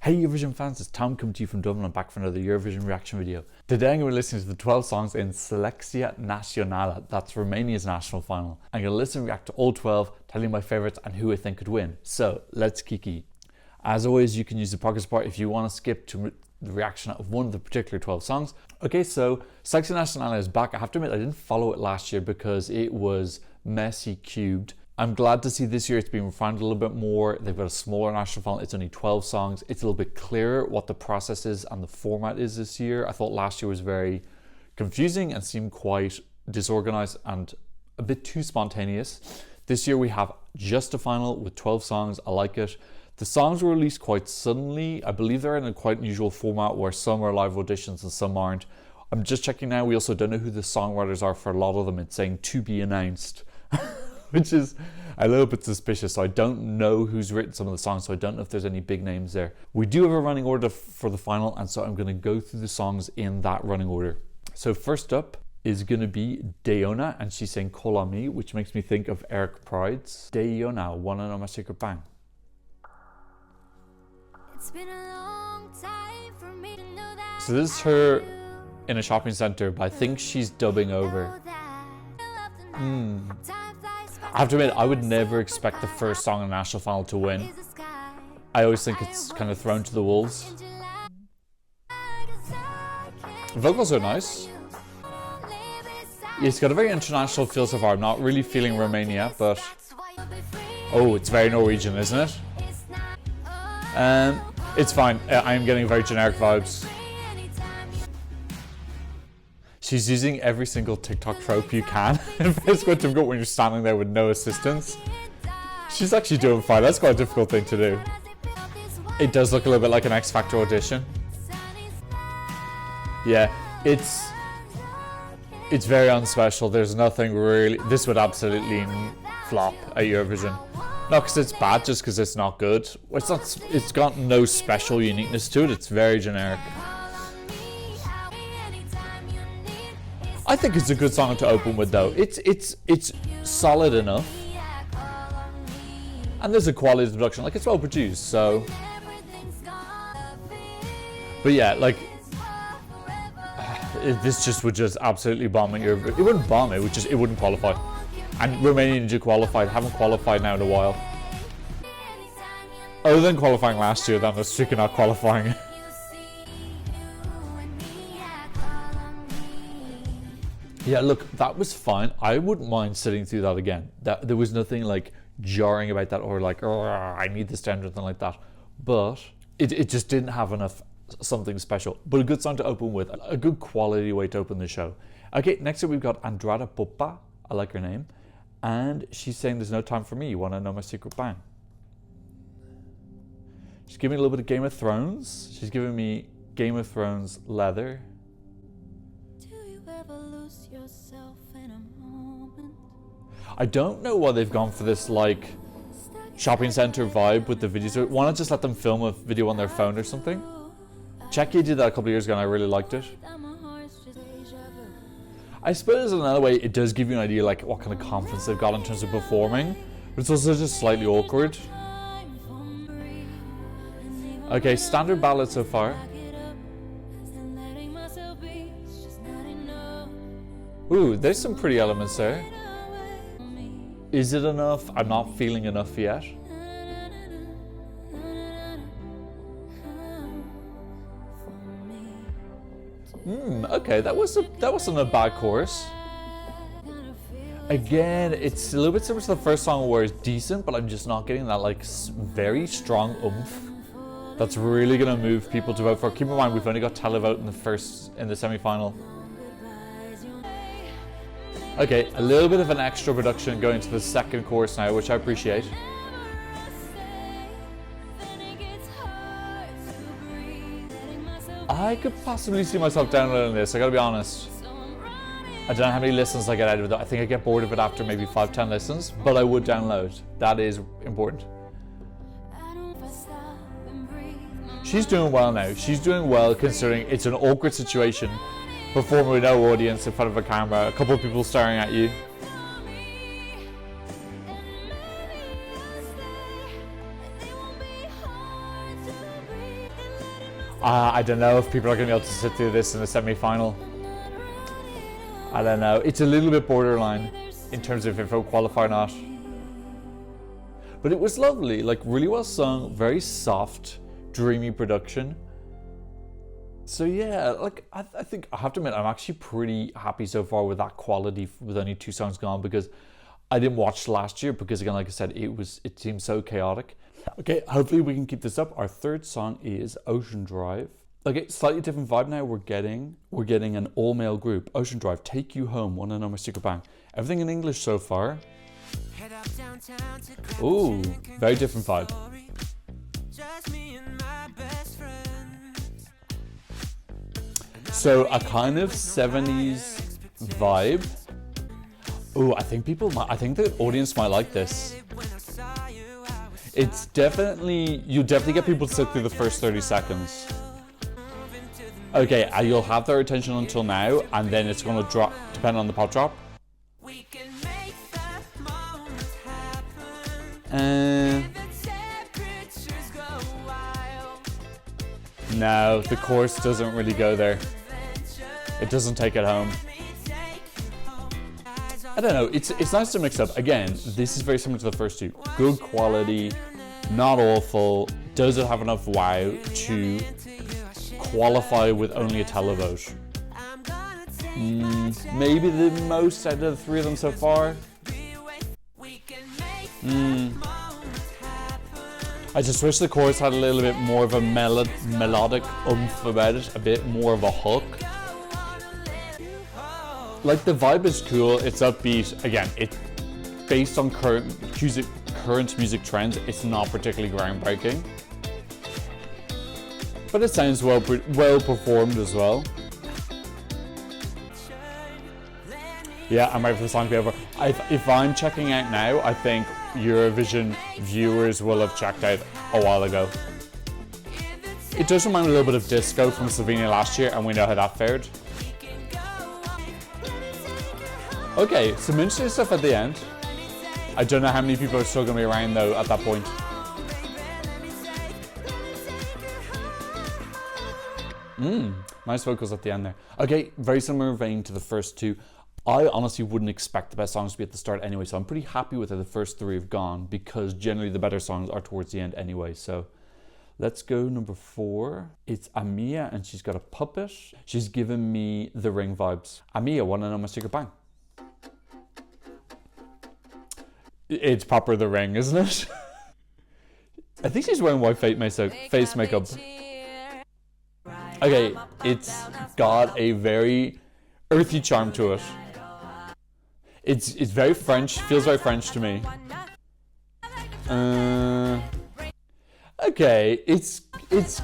Hey Eurovision fans, it's Tom coming to you from Dublin. I'm back for another Eurovision reaction video. Today I'm going to be listening to the 12 songs in Selecția Națională, that's Romania's national final. I'm going to listen and react to all 12, tell you my favourites and who I think could win. So, let's kiki. As always, you can use the podcast part if you want to skip to the reaction of one of the particular 12 songs. Okay, so Selecția Națională is back. I have to admit I didn't follow it last year because it was messy cubed. I'm glad to see this year it's been refined a little bit more. They've got a smaller national final. It's only 12 songs. It's a little bit clearer what the process is and the format is this year. I thought last year was very confusing and seemed quite disorganized and a bit too spontaneous. This year we have just a final with 12 songs. I like it. The songs were released quite suddenly. I believe they're in a quite unusual format where some are live auditions and some aren't. I'm just checking now. We also don't know who the songwriters are for a lot of them. It's saying to be announced. Which is a little bit suspicious. So I don't know who's written some of the songs, so I don't know if there's any big names there. We do have a running order for the final, and so I'm going to go through the songs in that running order. So first up is going to be Deiona, and she's saying Call on Me, which makes me think of Eric Pride's Deiona, Wanna Know My Secret Bang. It's been a long time for me to know that. So this is her in a shopping centre, but I think she's dubbing over. I have to admit, I would never expect the first song in the national final to win. I always think it's kind of thrown to the wolves. Vocals are nice. It's got a very international feel so far. I'm not really feeling Romania, but... Oh, it's very Norwegian, isn't it? It's fine. I'm getting very generic vibes. She's using every single TikTok trope you can. It's quite difficult when you're standing there with no assistance. She's actually doing fine. That's quite a difficult thing to do. It does look a little bit like an X Factor audition. Yeah, it's very unspecial. There's nothing really... This would absolutely flop at Eurovision. Not because it's bad, just because it's not good. It's got no special uniqueness to it. It's very generic. I think it's a good song to open with though. It's solid enough. And there's a quality to the production, like it's well produced, so. But yeah, like this just would just absolutely bomb at Eurovision. It wouldn't bomb, it wouldn't qualify. And Romania did qualify, haven't qualified now in a while. Other than qualifying last year, then they're strictly not qualifying. Yeah, look, that was fine. I wouldn't mind sitting through that again. There was nothing like jarring about that or like, oh, I need this down or anything like that. But it just didn't have enough something special. But a good song to open with, a good quality way to open the show. Okay, next up we've got Andrada Popa. I like her name. And she's saying there's no time for me. You want to know my secret bang? She's giving me a little bit of Game of Thrones. She's giving me Game of Thrones leather. I don't know why they've gone for this like shopping center vibe with the videos. Why not just let them film a video on their phone or something? Czechia did that a couple of years ago and I really liked it. I suppose in another way it does give you an idea like what kind of confidence they've got in terms of performing, but it's also just slightly awkward. Okay, standard ballad so far. Ooh, there's some pretty elements there. Is it enough? I'm not feeling enough yet. Okay, that wasn't a bad chorus. Again, it's a little bit similar to the first song where it's decent, but I'm just not getting that like very strong oomph that's really gonna move people to vote for. Keep in mind we've only got televote in the semi-final. Okay, a little bit of an extra production going to the second chorus now, which I appreciate. I could possibly see myself downloading this, I gotta be honest. I don't know how many listens I get out of it. I think I get bored of it after maybe 5-10 listens, but I would download. That is important. She's doing well now. She's doing well considering it's an awkward situation. Performing with no audience in front of a camera, a couple of people staring at you. I don't know if people are going to be able to sit through this in the semi-final. I don't know. It's a little bit borderline in terms of if it'll qualify or not. But it was lovely, like really well sung, very soft, dreamy production. So yeah, like I think I have to admit I'm actually pretty happy so far with that quality with only 2 songs gone, because I didn't watch last year because again, like I said, it seemed so chaotic. Okay, hopefully we can keep this up. Our third song is Ocean Drive. Okay, slightly different vibe now. We're getting an all-male group. Ocean Drive, Take You Home, Wanna Know My Secret Bang. Everything in English so far. Ooh, very different vibe. So a kind of 70s vibe. Ooh, I think the audience might like this. It's definitely, you definitely get people to sit through the first 30 seconds. Okay, you'll have their attention until now, and then it's going to drop, depending on the pop drop. No, the chorus doesn't really go there. It doesn't take it home. I don't know, it's nice to mix up. Again, this is very similar to the first two. Good quality, not awful. Does it have enough wow to qualify with only a televote? Maybe the most out of the 3 of them so far. I just wish the chorus had a little bit more of a melodic oomph about it, a bit more of a hook. Like the vibe is cool, it's upbeat. Again, it's based on current music trends. It's not particularly groundbreaking, but it sounds well performed as well. Yeah, I'm ready for the song to be over. If I'm checking out now, I think Eurovision viewers will have checked out a while ago. It does remind me a little bit of Disco from Slovenia last year, and we know how that fared. Okay, some interesting stuff at the end. I don't know how many people are still going to be around though at that point. Nice vocals at the end there. Okay, very similar vein to the first two. I honestly wouldn't expect the best songs to be at the start anyway, so I'm pretty happy with how the first 3 have gone, because generally the better songs are towards the end anyway. So let's go number 4. It's Amia, and she's got a puppet. She's giving me The Ring vibes. Amia, Wanna Know My Secret Bang. It's proper The Ring, isn't it? I think she's wearing white face makeup. Okay, it's got a very earthy charm to it. It's very French, feels very French to me. Okay, it's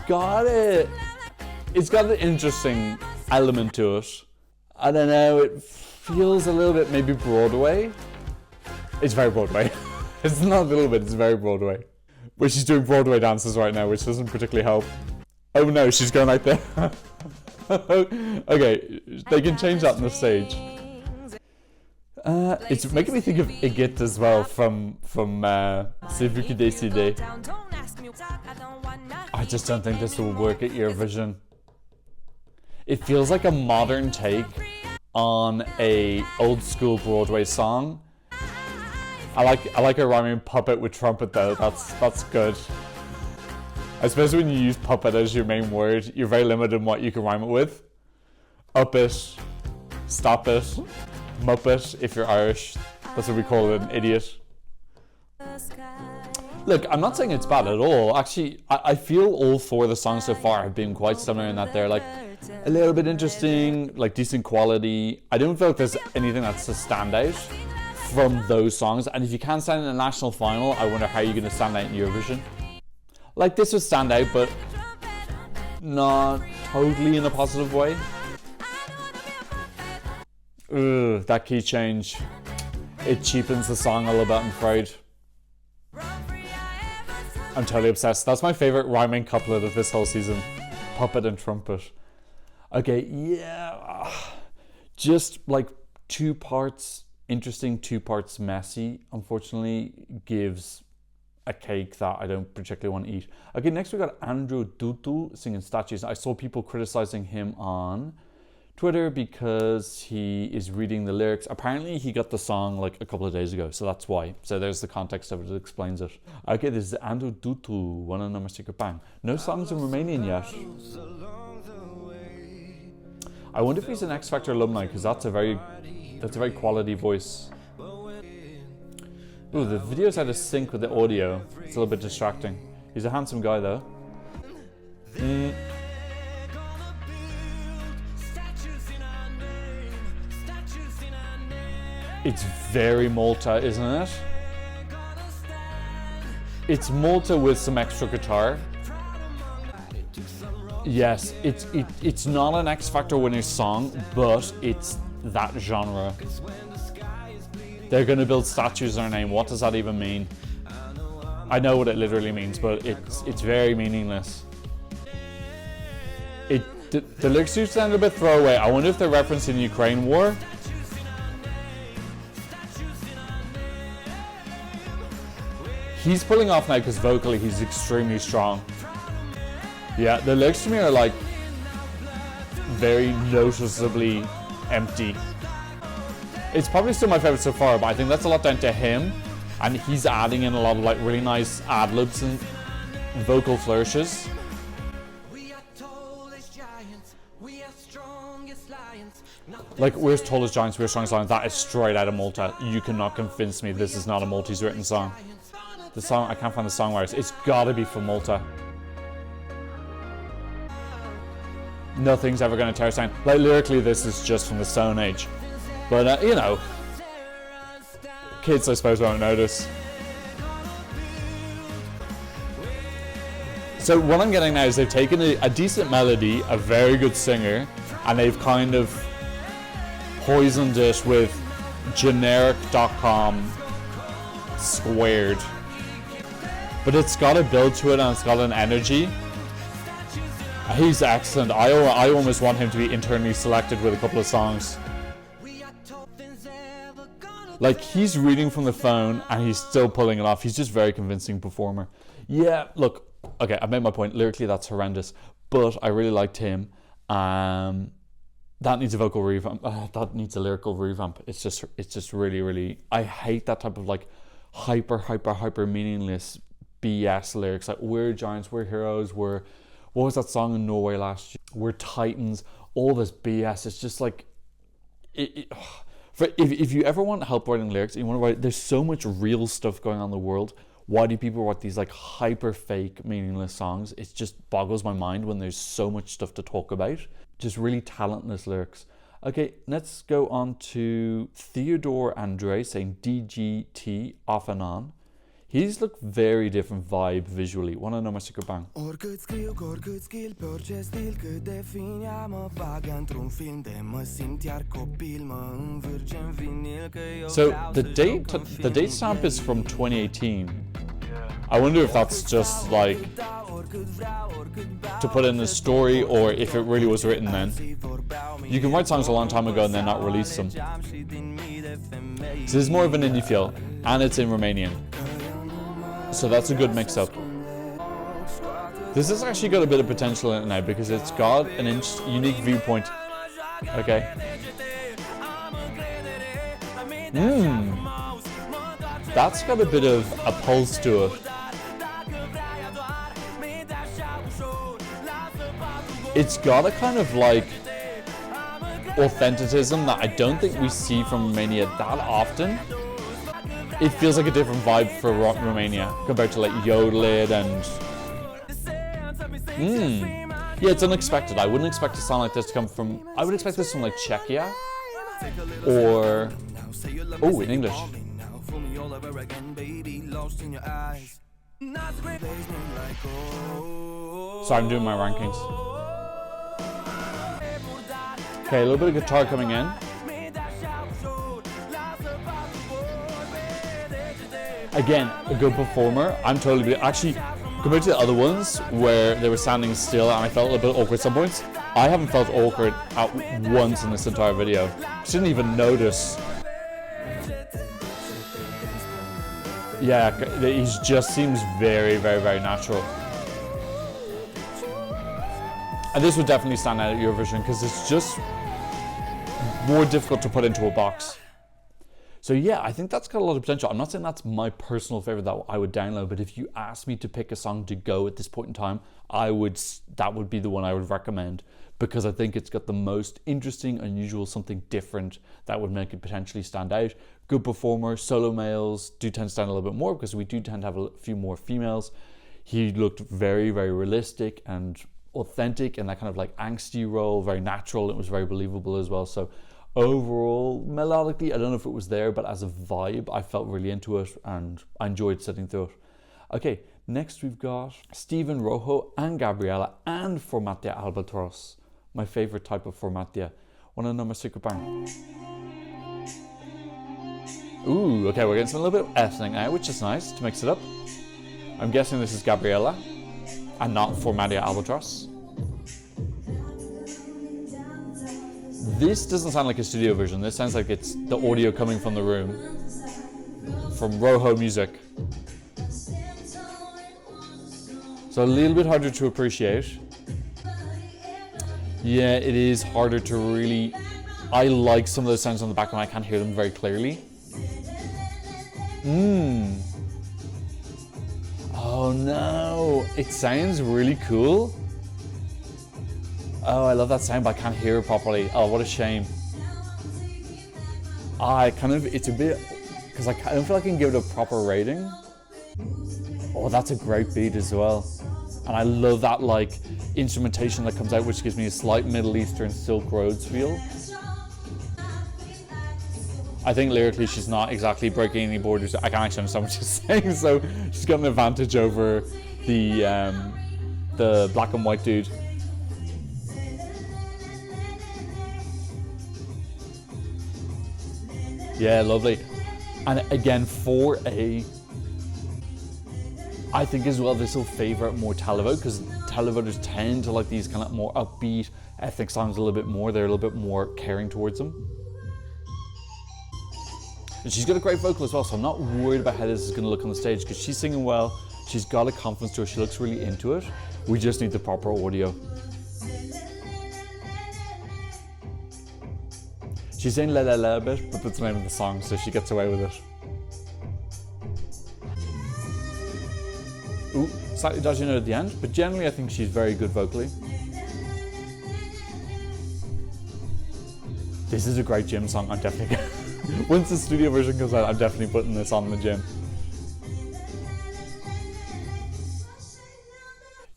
got an interesting element to it. I don't know, it feels a little bit maybe Broadway. It's very Broadway. It's not a little bit, it's very Broadway. But she's doing Broadway dances right now, which doesn't particularly help. Oh no, she's going like there. Okay, they can change that on the stage. It's making me think of Igit as well from C'est vous qui décidez. I just don't think this will work at Eurovision. It feels like a modern take on a old school Broadway song. I like a rhyming puppet with trumpet though. That's good. I suppose when you use puppet as your main word, you're very limited in what you can rhyme it with. Up it, stop it, muppet if you're Irish. That's what we call an idiot. Look, I'm not saying it's bad at all. Actually, I feel all 4 of the songs so far have been quite similar in that they're like a little bit interesting, like decent quality. I don't feel like there's anything that's a standout from those songs. And if you can't stand in a national final, I wonder how you're going to stand out in Eurovision. Like this would stand out, but not totally in a positive way. Ugh, that key change. It cheapens the song a little bit, I'm afraid. I'm totally obsessed. That's my favorite rhyming couplet of this whole season. Puppet and trumpet. Okay, yeah. Just like 2 parts interesting, 2 parts messy, unfortunately, gives a cake that I don't particularly want to eat. Okay, next we got Duţu singing Statues. I saw people criticizing him on Twitter because he is reading the lyrics. Apparently he got the song like a couple of days ago, so that's why. So there's the context of it, it explains it. Okay, this is Duţu, one number secret bang. No songs in Romanian yet. I wonder if he's an X Factor alumni, because that's a very quality voice. Ooh, the video's out of sync with the audio. It's a little bit distracting. He's a handsome guy though. It's very Malta, isn't it? It's Malta with some extra guitar. Yes, it's not an X Factor winner song, but it's that genre. They're gonna build statues in our name. What does that even mean? I know what it literally means, but it's very meaningless. The lyrics do sound a bit throwaway. I wonder if they're referencing the Ukraine war. He's pulling off now because vocally he's extremely strong. Yeah, the lyrics to me are like very noticeably empty. It's probably still my favorite so far, but I think that's a lot down to him, and he's adding in a lot of like really nice ad-libs and vocal flourishes. Like, we're as tall as giants, we're strong as lions. That is straight out of Malta. You cannot convince me this is not a Maltese written song. The song, I can't find the songwriters. It's gotta be from Malta. Nothing's ever gonna tear us down. Like, lyrically, this is just from the Stone Age. But, you know, kids, I suppose, won't notice. So what I'm getting now is they've taken a decent melody, a very good singer, and they've kind of poisoned it with generic.com squared. But it's got a build to it and it's got an energy. He's excellent. I almost want him to be internally selected with a couple of songs. Like, he's reading from the phone and he's still pulling it off. He's just a very convincing performer. Yeah, look, okay, I've made my point. Lyrically, that's horrendous. But I really liked him. That needs a vocal revamp. That needs a lyrical revamp. It's just really, really... I hate that type of, like, hyper meaningless BS lyrics. Like, we're giants, we're heroes, what was that song in Norway last year? We're titans. All this BS. It's just like... If you ever want help writing lyrics, you want to write... There's so much real stuff going on in the world. Why do people write these, like, hyper fake, meaningless songs? It just boggles my mind when there's so much stuff to talk about. Just really talentless lyrics. Okay, let's go on to Theodor Andrei saying D.G.T off and on. He's looked very different vibe visually. Wanna know my secret bang? So the date stamp is from 2018. I wonder if that's just like to put in a story, or if it really was written then. You can write songs a long time ago and then not release them. So this is more of an indie feel, and it's in Romanian. So that's a good mix-up. This has actually got a bit of potential in it now because it's got an unique viewpoint. Okay. That's got a bit of a pulse to it. It's got a kind of like authenticism that I don't think we see from Romania that often. It feels like a different vibe for Romania compared to like Yodel It and... Yeah, it's unexpected. I wouldn't expect a song like this to come from... I would expect this from like Czechia or... Oh, in English. Sorry, I'm doing my rankings. Okay, a little bit of guitar coming in. Again, a good performer. I'm totally... Actually, compared to the other ones where they were standing still and I felt a little bit awkward at some points, I haven't felt awkward at once in this entire video. Just didn't even notice. Yeah, he just seems very, very, very natural. And this would definitely stand out at Eurovision because it's just more difficult to put into a box. So yeah, I think that's got a lot of potential. I'm not saying that's my personal favorite that I would download, but if you asked me to pick a song to go at this point in time, that would be the one I would recommend, because I think it's got the most interesting, unusual, something different that would make it potentially stand out. Good performer. Solo males do tend to stand a little bit more because we do tend to have a few more females. He looked very, very realistic and authentic in that kind of like angsty role, very natural. It was very believable as well. So overall, melodically, I don't know if it was there, but as a vibe, I felt really into it and I enjoyed sitting through it. Okay, next we've got Steven, Roho and Gabriella and Formaţia Albatros. My favorite type of Formaţia. Wanna know my secret bang? Ooh, okay, we're getting some a little bit of ethnic now, which is nice to mix it up. I'm guessing this is Gabriella and not Formaţia Albatros. This doesn't sound like a studio version. This sounds like it's the audio coming from the room, from Roho music. So a little bit harder to appreciate. Yeah, it is harder to really... I like some of those sounds on the background. I can't hear them very clearly. Oh no, it sounds really cool. Oh, I love that sound, but I can't hear it properly. Oh, what a shame. It's a bit, because I don't feel like I can give it a proper rating. Oh, that's a great beat as well. And I love that like instrumentation that comes out, which gives me a slight Middle Eastern Silk Roads feel. I think lyrically she's not exactly breaking any borders. I can't actually understand what she's saying, so she's got an advantage over the black and white dude. Yeah, lovely. And again, I think as well this will favour more televote, because televoters tend to like these kind of more upbeat ethnic songs a little bit more. They're a little bit more caring towards them. And she's got a great vocal as well, so I'm not worried about how this is going to look on the stage, because she's singing well, she's got a confidence to her, she looks really into it. We just need the proper audio. She's saying Lele a bit, but that's the name of the song, so she gets away with it. Ooh, slightly dodgy note at the end, but generally I think she's very good vocally. This is a great gym song. I'm definitely once the studio version comes out, I'm definitely putting this on in the gym.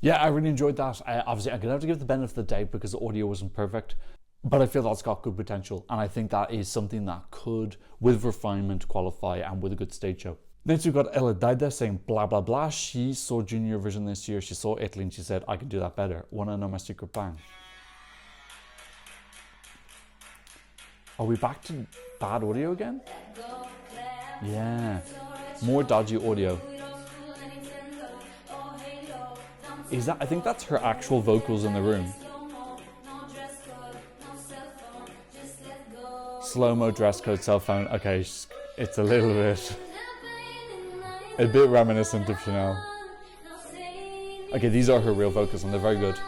Yeah, I really enjoyed that. Obviously, I'm gonna have to give the benefit of the doubt because the audio wasn't perfect, but I feel that's got good potential, and I think that is something that could, with refinement, qualify, and with a good stage show. Next we've got Aledaida saying Bla Bla Bla. She saw Junior Vision this year, she saw Italy, and she said, I can do that better. Wanna know my secret bang? Are we back to bad audio again? Yeah, more dodgy audio. Is that, I think that's her actual vocals in the room. Slow-mo, dress code, cell phone. Okay, it's a little bit reminiscent of Chanel. Okay, these are her real vocals and they're very good.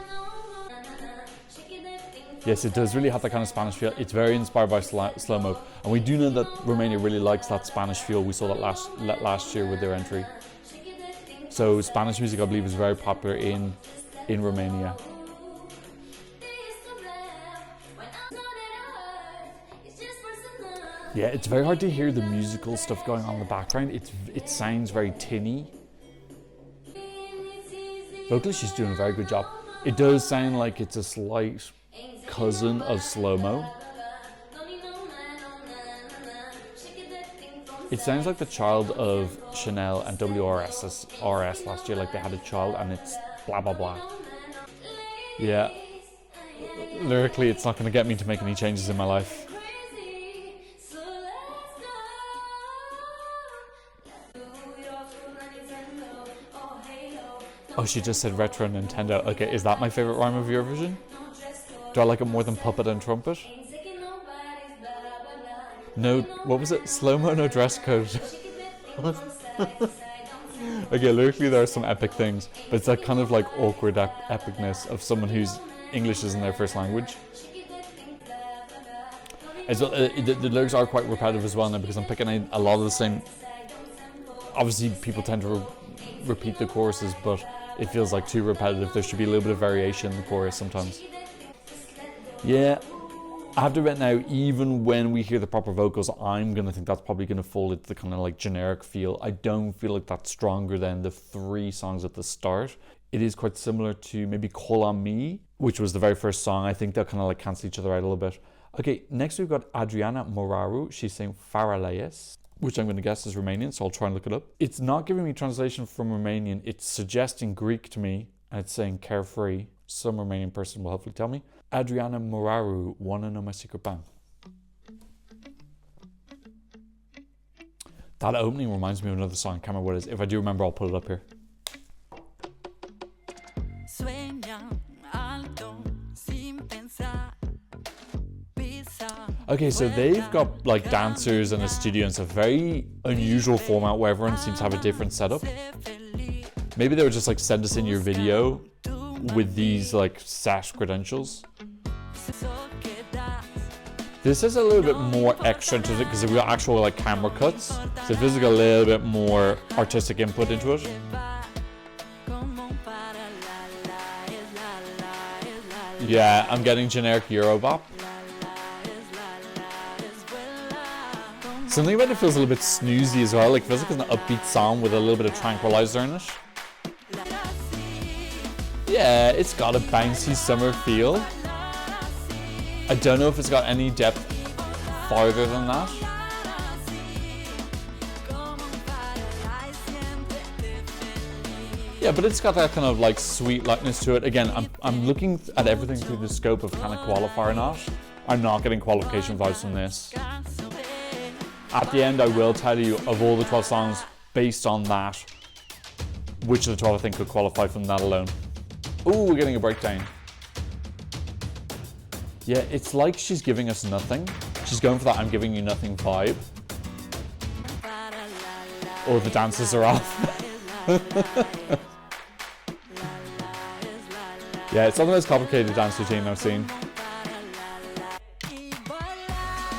Yes, it does really have that kind of Spanish feel. It's very inspired by slow-mo. And we do know that Romania really likes that Spanish feel. We saw that last year with their entry. So Spanish music, I believe, is very popular in Romania. Yeah, it's very hard to hear the musical stuff going on in the background. It sounds very tinny. Vocally, she's doing a very good job. It does sound like it's a slight cousin of slow-mo. It sounds like the child of Chanel and WRS last year, like they had a child and it's blah blah blah. Yeah, lyrically it's not going to get me to make any changes in my life. Oh, she just said retro Nintendo. Okay, is that my favorite rhyme of Eurovision? Do I like it more than puppet and trumpet? No, what was it? Slow-mo, no dress code. Okay, lyrically there are some epic things, but it's that kind of like awkward epicness of someone whose English isn't their first language. As well, the lyrics are quite repetitive as well now, because I'm picking a lot of the same. Obviously, people tend to repeat the choruses, but it feels like too repetitive. There should be a little bit of variation in the chorus sometimes. Yeah, I have to admit now, even when we hear the proper vocals, I'm going to think that's probably going to fall into the kind of like generic feel. I don't feel like that's stronger than the 3 songs at the start. It is quite similar to maybe Call On Me, which was the very first song. I think they'll kind of like cancel each other out a little bit. Okay, next we've got Adriana Moraru. She's saying Faralaes, which I'm going to guess is Romanian, so I'll try and look it up. It's not giving me translation from Romanian. It's suggesting Greek to me, and it's saying carefree. Some Romanian person will hopefully tell me. Adriana Moraru, Wanna Know My Secret Bang. That opening reminds me of another song. I can't remember what it is. If I do remember, I'll put it up here. Okay, so they've got like dancers in a studio, and it's a very unusual format where everyone seems to have a different setup. Maybe they were just like, send us in your video with these like set credentials. This is a little bit more extra into it because we've got actual like camera cuts, so it feels like a little bit more artistic input into it. Yeah, I'm getting generic Eurobop. Something about it feels a little bit snoozy as well, like feels like it's an upbeat song with a little bit of tranquilizer in it. Yeah, it's got a bouncy summer feel. I don't know if it's got any depth farther than that. Yeah, but it's got that kind of like sweet lightness to it. Again, I'm looking at everything through the scope of can it qualify or not. I'm not getting qualification vibes from this. At the end, I will tell you, of all the 12 songs, based on that, which of the 12 I think could qualify from that alone. Ooh, we're getting a breakdown. Yeah, it's like she's giving us nothing. She's going for that I'm giving you nothing vibe. Oh, the dances are off. Yeah, it's not the most complicated dance routine I've seen.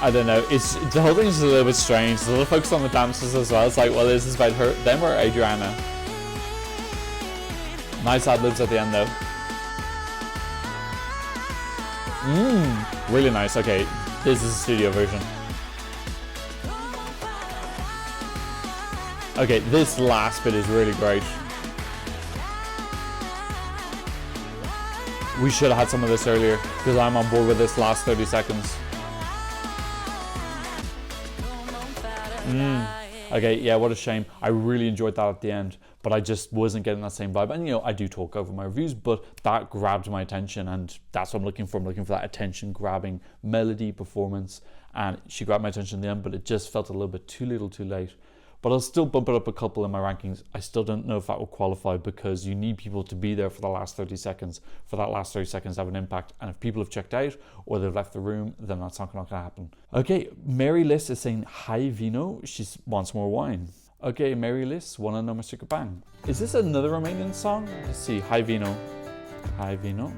I don't know, the whole thing is a little bit strange. There's a little focus on the dancers as well. It's like, well, is this about them or Adriana? Nice ad-libs at the end though. Really nice. Okay, this is a studio version. Okay, this last bit is really great. We should have had some of this earlier because I'm on board with this last 30 seconds. Okay, yeah, what a shame. I really enjoyed that at the end, but I just wasn't getting that same vibe. And you know, I do talk over my reviews, but that grabbed my attention, and that's what I'm looking for. I'm looking for that attention-grabbing melody performance, and she grabbed my attention in the end, but it just felt a little bit too little too late. But I'll still bump it up a couple in my rankings. I still don't know if that will qualify because you need people to be there for the last 30 seconds, for that last 30 seconds to have an impact. And if people have checked out or they've left the room, then that's not going to happen. Okay, Maryliss is saying, hi vino, she wants more wine. Okay, Maryliss, Wanna Know My Secret Bang. Is this another Romanian song? Let's see, hi vino. Hi vino.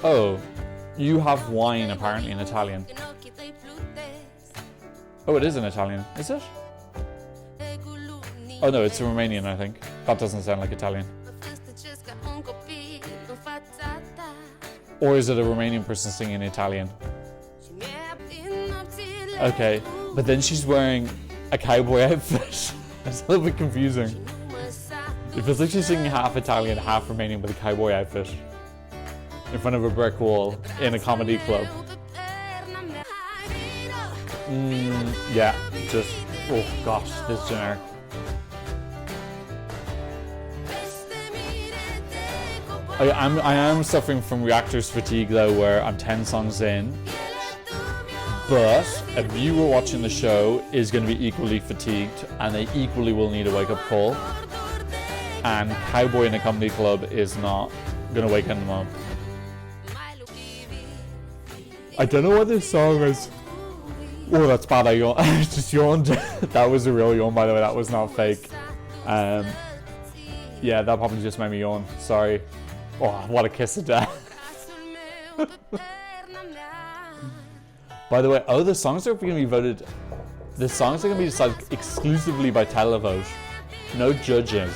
Oh, you have wine apparently in Italian. Oh, it is in Italian, is it? Oh no, it's Romanian, I think. That doesn't sound like Italian. Or is it a Romanian person singing Italian? Okay, but then she's wearing a cowboy outfit. It's a little bit confusing. It feels like she's singing half Italian, half Romanian with a cowboy outfit in front of a brick wall in a comedy club. Yeah, just, oh gosh, this generic. I am suffering from reactors fatigue though, where I'm 10 songs in, but a viewer watching the show is going to be equally fatigued, and they equally will need a wake-up call, and Cowboy in a Comedy Club is not going to wake them up. I don't know what this song is. Oh, that's bad. I just yawned. That was a real yawn, by the way. That was not fake. Yeah, that probably just made me yawn. Sorry. Oh, what a kiss of death. By the way, the songs are going to be voted. The songs are going to be decided exclusively by televote. No judges.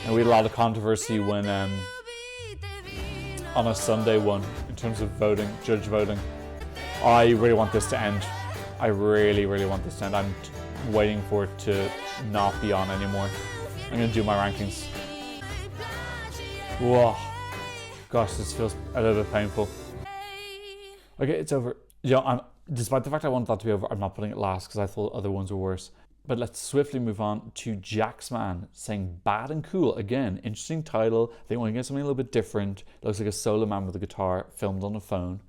And we had a lot of controversy when on a Sunday one in terms of voting, judge voting. I really want this to end. I really, really want this to end. I'm waiting for it to not be on anymore. I'm gonna do my rankings. Whoa. Gosh, this feels a little bit painful. Okay, it's over. Despite the fact I wanted that to be over, I'm not putting it last because I thought other ones were worse. But let's swiftly move on to JaxMan saying Bad and Cool. Again, interesting title. I think we're going to get something a little bit different. It looks like a solo man with a guitar filmed on a phone.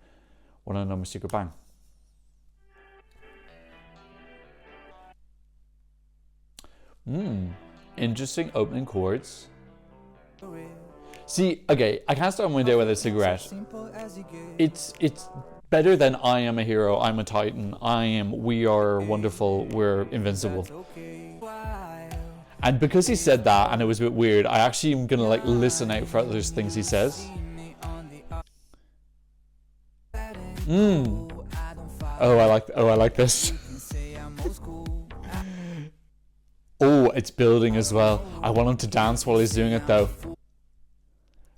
Wanna know my secret bang? Interesting opening chords. See, okay, I can't start my day with a cigarette. It's better than I am a hero, I'm a titan, we are wonderful, we're invincible. And because he said that and it was a bit weird, I actually am gonna like listen out for other things he says. Oh, I like this. Oh, it's building as well. I want him to dance while he's doing it though.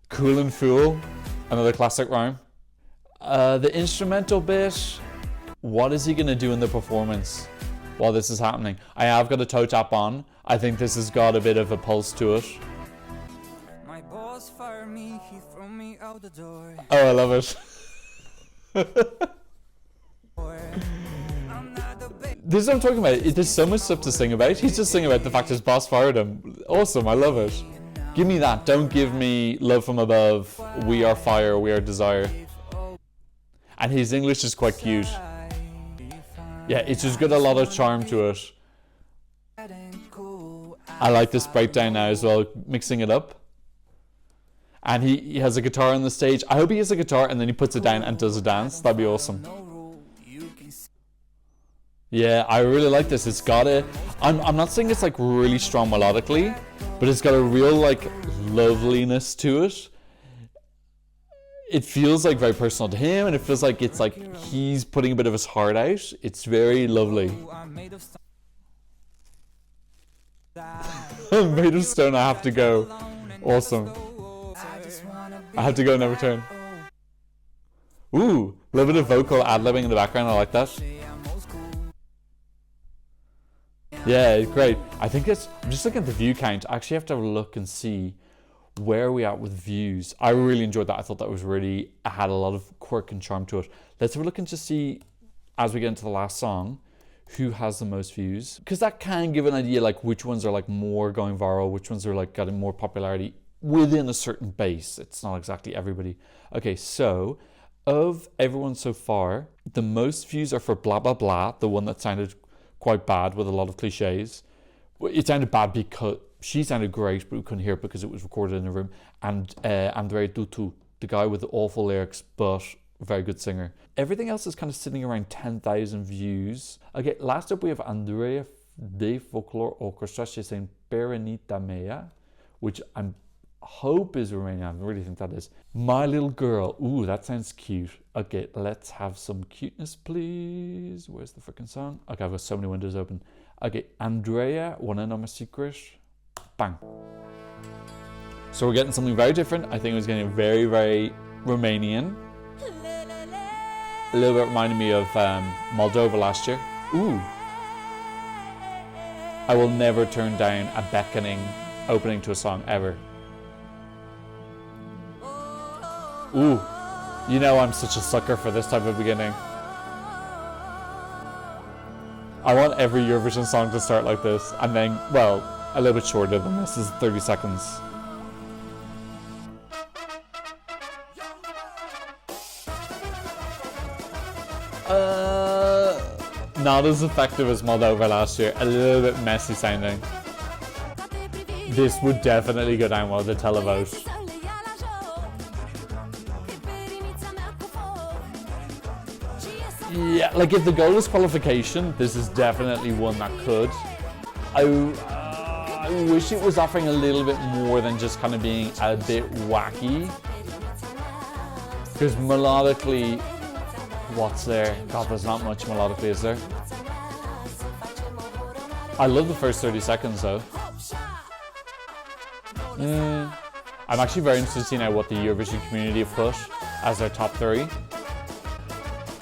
Cool and Fool, another classic rhyme. The instrumental bit, what is he gonna do in the performance while this is happening? I have got a toe tap on. I think this has got a bit of a pulse to it. My boss fired me, he threw me out the door. Oh, I love it. This is what I'm talking about. There's so much stuff to sing about. He's just singing about the fact his boss fired him. Awesome, I love it. Give me that. Don't give me love from above. We are fire, we are desire. And his English is quite cute. Yeah, it's just got a lot of charm to it. I like this breakdown now as well, mixing it up. And he has a guitar on the stage. I hope he has a guitar and then he puts it down and does a dance. That'd be awesome. Yeah, I really like this. It's got a... I'm not saying it's like really strong melodically, but it's got a real like loveliness to it. It feels like very personal to him, and it feels like it's like he's putting a bit of his heart out. It's very lovely. I'm made of stone, I have to go. Awesome. I have to go, never turn. Ooh, a little bit of vocal ad-libbing in the background, I like that. Yeah, great. I think I'm just looking at the view count. I actually have to have a look and see where are we at with views. I really enjoyed that. I thought that was really, had a lot of quirk and charm to it. Let's have a look and just see, as we get into the last song, who has the most views. Because that can give an idea like which ones are like more going viral, which ones are like getting more popularity within a certain base. It's not exactly everybody. Okay, so of everyone so far, the most views are for Bla Bla Bla, the one that sounded quite bad with a lot of cliches. It sounded bad because she sounded great, but we couldn't hear it because it was recorded in a room. And Andrei Duţu, the guy with the awful lyrics, but very good singer. Everything else is kind of sitting around 10,000 views. Okay, last up we have Andrea de Folclor Orchestra. She's saying Periniţa, which I hope is Romanian. I really think that is. My Little Girl. Ooh, that sounds cute. Okay, let's have some cuteness, please. Where's the freaking song? Okay, I've got so many windows open. Okay, Andrea, Wanna Know My Secret? Bang. So we're getting something very different. I think it was getting very, very Romanian. A little bit reminding me of Moldova last year. Ooh. I will never turn down a beckoning opening to a song ever. Ooh. You know I'm such a sucker for this type of beginning. I want every Eurovision song to start like this, and then, well, a little bit shorter than this. This is 30 seconds. Not as effective as Moldova last year. A little bit messy sounding. This would definitely go down well with the televote. Yeah, like if the goal is qualification, this is definitely one that could. I wish it was offering a little bit more than just kind of being a bit wacky. Because melodically, what's there? God, there's not much melodically, is there? I love the first 30 seconds though. I'm actually very interested to see now what the Eurovision community have put as their top 3.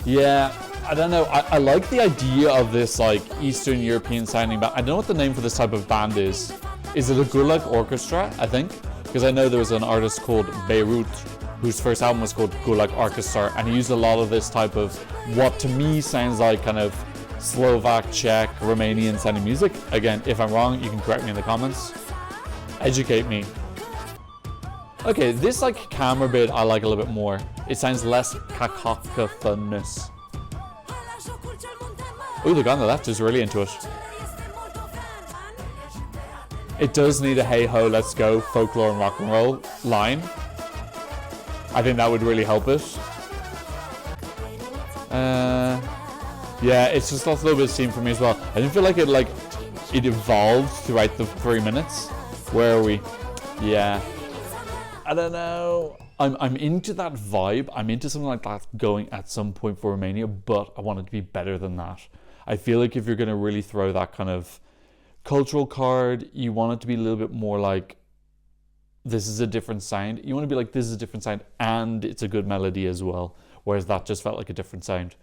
Yeah, I don't know. I like the idea of this like Eastern European sounding band. I don't know what the name for this type of band is. Is it a Gulag Orchestra, I think? Because I know there was an artist called Beirut whose first album was called Gulag Orchestra, and he used a lot of this type of what to me sounds like kind of Slovak, Czech, Romanian sounding music. Again, if I'm wrong, you can correct me in the comments. Educate me. Okay, this like camera bit I like a little bit more. It sounds less cacophonous. Oh, the guy on the left is really into it. It does need a hey ho, let's go, folklore and rock and roll line. I think that would really help it. Yeah, it's just lost a little bit of steam for me as well. I didn't feel like it evolved throughout the 3 minutes. Where are we? Yeah. I don't know. I'm into that vibe. I'm into something like that going at some point for Romania, but I want it to be better than that. I feel like if you're going to really throw that kind of cultural card, you want it to be a little bit more like, this is a different sound. You want to be like, this is a different sound and it's a good melody as well. Whereas that just felt like a different sound.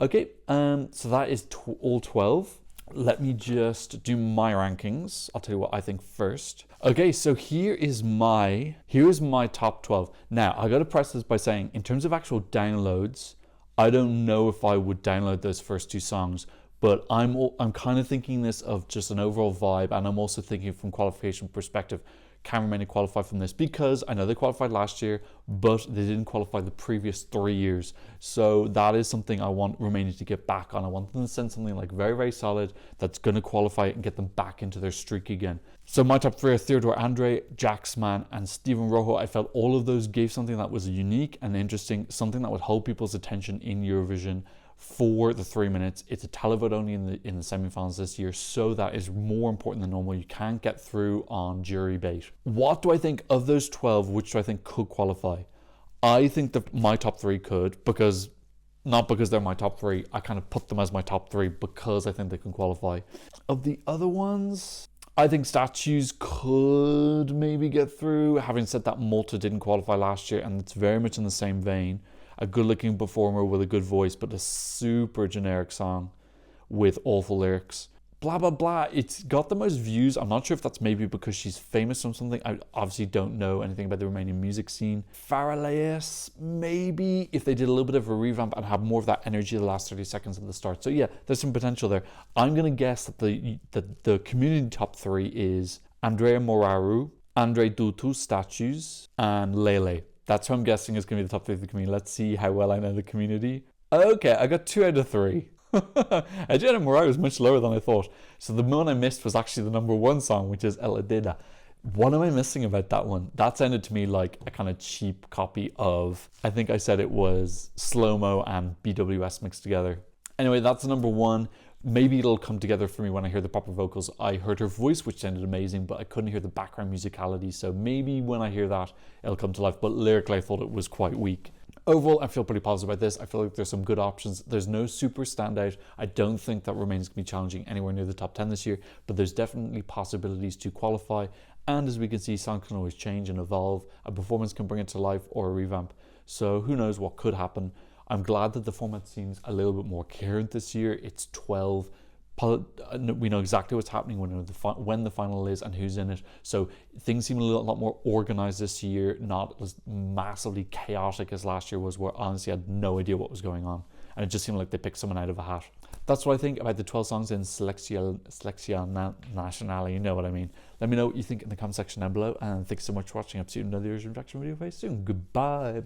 Okay, so that is all 12. Let me just do my rankings. I'll tell you what I think first. Okay, so here is my top 12. Now, I got to preface this by saying, in terms of actual downloads, I don't know if I would download those first 2 songs, but I'm kind of thinking this of just an overall vibe, and I'm also thinking from qualification perspective. Can Romania qualify from this? Because I know they qualified last year, but they didn't qualify the previous 3 years. So that is something I want Romania to get back on. I want them to send something like very, very solid that's going to qualify and get them back into their streak again. So my top 3 are Theodor, Andrei, JaxMan, and Stephen Roho. I felt all of those gave something that was unique and interesting, something that would hold people's attention in Eurovision for the 3 minutes. It's a televote only in the semi-finals this year, so that is more important than normal. You can't get through on jury bait. What do I think of those 12? Which do I think could qualify? I think that my top 3 could, because not because they're my top 3. I kind of put them as my top 3 because I think they can qualify. Of the other ones, I think Statues could maybe get through. Having said that, Malta didn't qualify last year, and it's very much in the same vein. A good-looking performer with a good voice, but a super generic song with awful lyrics. Bla Bla Bla, it's got the most views. I'm not sure if that's maybe because she's famous from something. I obviously don't know anything about the Romanian music scene. Faralaes, maybe if they did a little bit of a revamp and have more of that energy the last 30 seconds at the start. So yeah, there's some potential there. I'm going to guess that the community top 3 is Andrea Moraru, Andrei Duţu, Statues, and Lele. That's what I'm guessing is going to be the top 3 of the community. Let's see how well I know the community. Okay, I got 2 out of 3. Adriana Moraru was much lower than I thought. So the one I missed was actually the number 1 song, which is Aledaida. What am I missing about that one? That sounded to me like a kind of cheap copy of, I think I said it was Slow-Mo and BWS mixed together. Anyway, that's the number 1. Maybe it'll come together for me when I hear the proper vocals. I heard her voice, which sounded amazing, but I couldn't hear the background musicality. So maybe when I hear that, it'll come to life. But lyrically, I thought it was quite weak. Overall, I feel pretty positive about this. I feel like there's some good options. There's no super standout. I don't think that Romania's going to be challenging anywhere near the top 10 this year, but there's definitely possibilities to qualify. And as we can see, songs can always change and evolve. A performance can bring it to life or a revamp. So who knows what could happen. I'm glad that the format seems a little bit more coherent this year. It's 12. We know exactly what's happening when the final is and who's in it. So things seem a lot more organized this year, not as massively chaotic as last year was, where honestly I had no idea what was going on. And it just seemed like they picked someone out of a hat. That's what I think about the 12 songs in Selecția Națională. You know what I mean. Let me know what you think in the comment section down below. And thanks so much for watching. I'll see you in another Eurovision reaction video very soon. Goodbye.